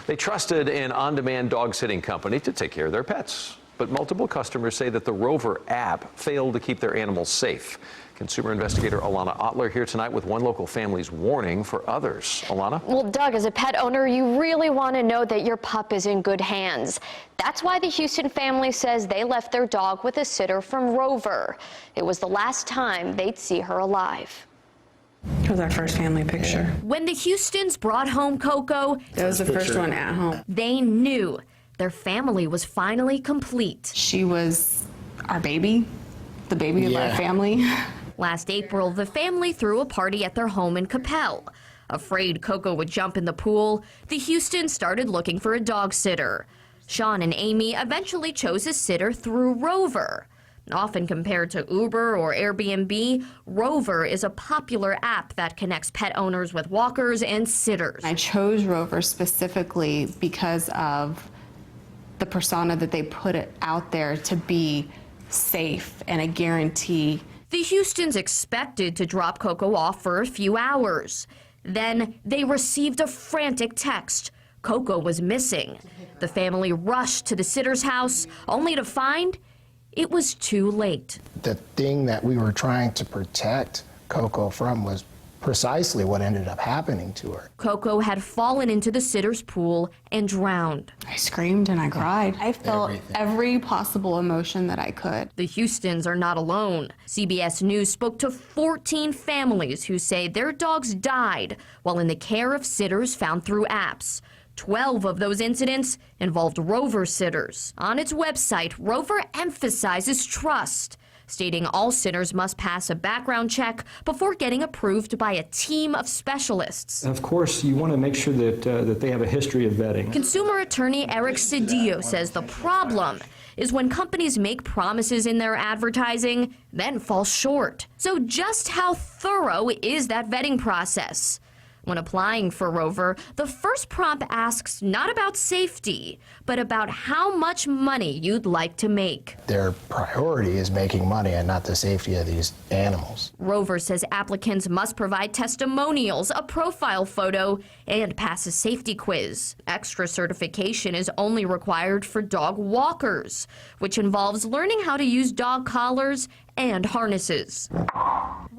They trusted an on-demand dog sitting company to take care of their pets. But multiple customers say that the Rover app failed to keep their animals safe. Consumer investigator Alana Otler here tonight with one local family's warning for others. Alana? Well, Doug, as a pet owner, you really want to know that your pup is in good hands. That's why the Houston family says they left their dog with a sitter from Rover. It was the last time they'd see her alive. It was our first family picture. When the Houstons brought home Coco, That was the first one at home. they knew their family was finally complete. She was our baby, the baby of our family. Last April, the family threw a party at their home in Coppell. Afraid Coco would jump in the pool, the Houstons started looking for a dog sitter. Sean and Amy eventually chose a sitter through Rover. Often compared to Uber or Airbnb, Rover is a popular app that connects pet owners with walkers and sitters. I chose Rover specifically because of the persona that they put it out there to be safe and a guarantee. The Houstons expected to drop Coco off for a few hours. Then they received a frantic text. Coco was missing. The family rushed to the sitter's house, only to find it was too late. The thing that we were trying to protect Coco from was precisely what ended up happening to her. Coco had fallen into the sitter's pool and drowned. I screamed and I cried. I felt every possible emotion that I could. The Houstons are not alone. CBS News spoke to 14 families who say their dogs died while in the care of sitters found through apps. 12 of those incidents involved Rover sitters. On its website, Rover emphasizes trust, stating all sitters must pass a background check before getting approved by a team of specialists. Of course, you want to make sure that they have a history of vetting. Consumer attorney Eric Cedillo says the problem is when companies make promises in their advertising, then fall short. So just how thorough is that vetting process? When applying for Rover, the first prompt asks not about safety, but about how much money you'd like to make. Their priority is making money and not the safety of these animals. Rover says applicants must provide testimonials, a profile photo, and pass a safety quiz. Extra certification is only required for dog walkers, which involves learning how to use dog collars and harnesses.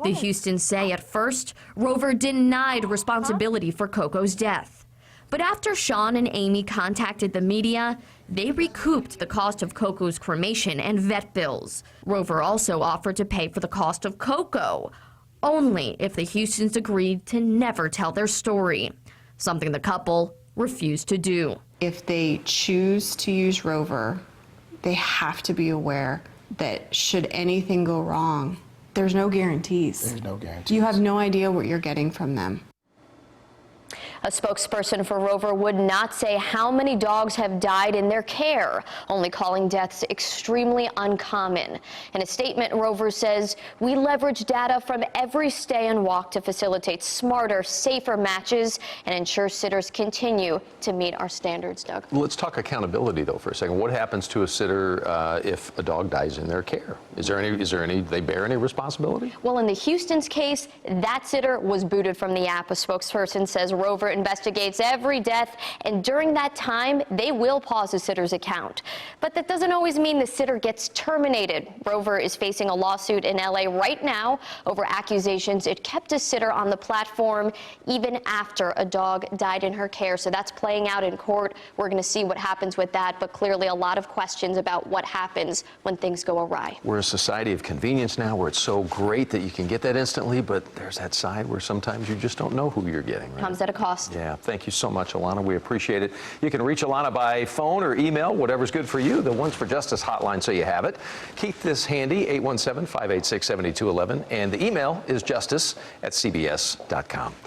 The Houstons say at first, Rover denied responsibility for Coco's death. But after Sean and Amy contacted the media, they recouped the cost of Coco's cremation and vet bills. Rover also offered to pay for the cost of Coco, only if the Houstons agreed to never tell their story, something the couple refused to do. If they choose to use Rover, they have to be aware that should anything go wrong, there's no guarantees. There's no guarantees. You have no idea what you're getting from them. A spokesperson for Rover would not say how many dogs have died in their care, only calling deaths extremely uncommon. In a statement, Rover says, "We leverage data from every stay and walk to facilitate smarter, safer matches and ensure sitters continue to meet our standards." Doug? Let's talk accountability, though, for a second. What happens to a sitter if a dog dies in their care? They bear any responsibility? Well, in the Houston's case, that sitter was booted from the app. A spokesperson says Rover investigates every death, and during that time, they will pause the sitter's account. But that doesn't always mean the sitter gets terminated. Rover is facing a lawsuit in LA right now over accusations it kept a sitter on the platform even after a dog died in her care. So that's playing out in court. We're going to see what happens with that, but clearly a lot of questions about what happens when things go awry. We're a society of convenience now where it's so great that you can get that instantly, but there's that side where sometimes you just don't know who you're getting. Right? Comes at a cost. Yeah, thank you so much, Alana. We appreciate it. You can reach Alana by phone or email, whatever's good for you. The Ones for Justice hotline, so you have it. Keep this handy, 817-586-7211, and the email is justice@cbs.com.